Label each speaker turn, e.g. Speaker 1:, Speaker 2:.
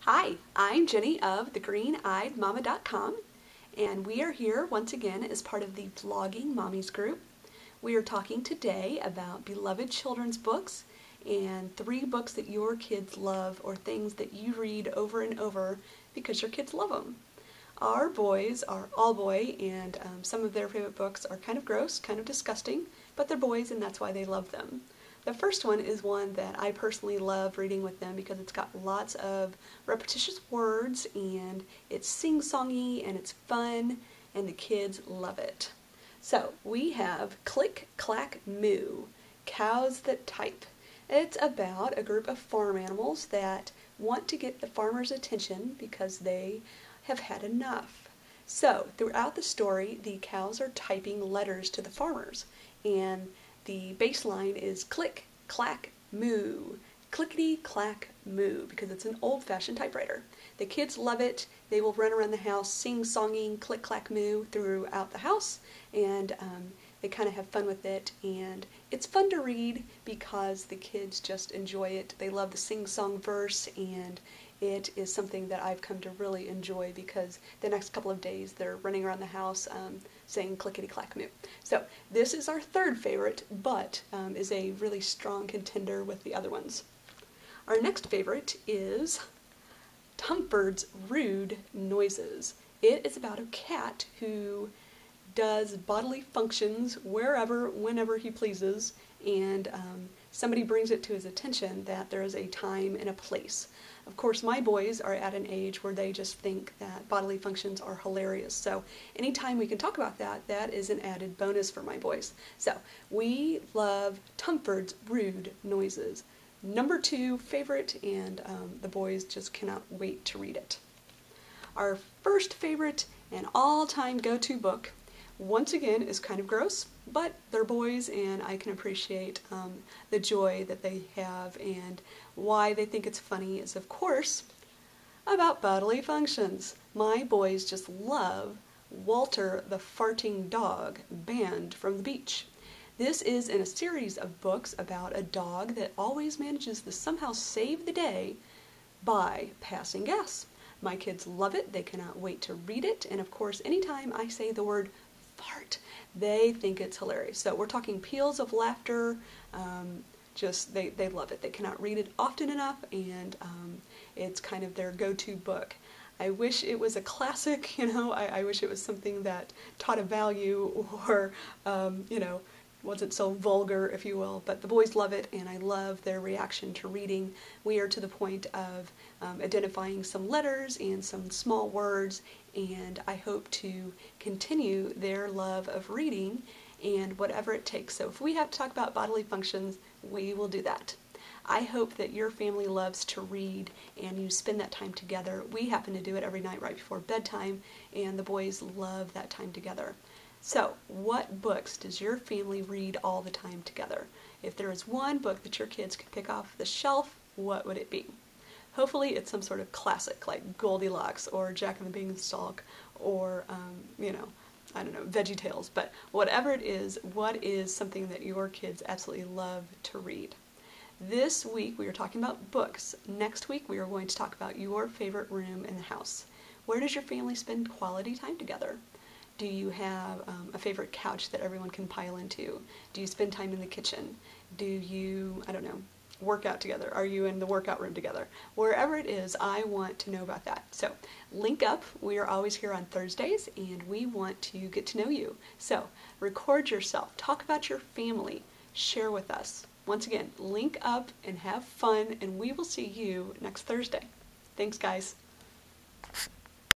Speaker 1: Hi, I'm Jenny of thegreeneyedmama.com, and we are here once again as part of the Vlogging Mommies group. We are talking today about beloved children's books and 3 books that your kids love, or things that you read over and over because your kids love them. Our boys are all boy, and some of their favorite books are kind of gross, kind of disgusting, but they're boys and that's why they love them. The first one is one that I personally love reading with them because it's got lots of repetitious words and it's sing-songy and it's fun and the kids love it. So we have Click, Clack, Moo, Cows That Type. It's about a group of farm animals that want to get the farmer's attention because they have had enough. So throughout the story, the cows are typing letters to the farmers, and the baseline is click, clack, moo, clickety, clack, moo, because it's an old-fashioned typewriter. The kids love it. They will run around the house sing-songing click, clack, moo throughout the house, and they kind of have fun with it, and it's fun to read because the kids just enjoy it. They love the sing-song verse, and it is something that I've come to really enjoy because the next couple of days they're running around the house saying clickety clack moo. So this is our third favorite, but is a really strong contender with the other ones. Our next favorite is Tumford's Rude Noises. It is about a cat who does bodily functions wherever, whenever he pleases, and somebody brings it to his attention that there is a time and a place. Of course, my boys are at an age where they just think that bodily functions are hilarious. So anytime we can talk about that, that is an added bonus for my boys. So we love Tumford's Rude Noises. Number 2 favorite, and the boys just cannot wait to read it. Our first favorite and all-time go-to book, once again, is kind of gross, but they're boys and I can appreciate the joy that they have, and why they think it's funny is, of course, about bodily functions. My boys just love Walter the Farting Dog, Banned from the Beach. This is in a series of books about a dog that always manages to somehow save the day by passing gas. My kids love it. They cannot wait to read it, and of course, anytime I say the word fart, they think it's hilarious. So we're talking peals of laughter. They love it. They cannot read it often enough, and it's kind of their go-to book. I wish it was a classic, I wish it was something that taught a value, or wasn't so vulgar, if you will, but the boys love it, and I love their reaction to reading. We are to the point of identifying some letters and some small words, and I hope to continue their love of reading and whatever it takes. So if we have to talk about bodily functions, we will do that. I hope that your family loves to read and you spend that time together. We happen to do it every night right before bedtime, and the boys love that time together. So, what books does your family read all the time together? If there is one book that your kids could pick off the shelf, what would it be? Hopefully it's some sort of classic like Goldilocks or Jack and the Beanstalk, or, I don't know, VeggieTales. But whatever it is, what is something that your kids absolutely love to read? This week we are talking about books. Next week we are going to talk about your favorite room in the house. Where does your family spend quality time together? Do you have a favorite couch that everyone can pile into? Do you spend time in the kitchen? Do you, work out together? Are you in the workout room together? Wherever it is, I want to know about that. So link up. We are always here on Thursdays, and we want to get to know you. So record yourself. Talk about your family. Share with us. Once again, link up and have fun, and we will see you next Thursday. Thanks, guys.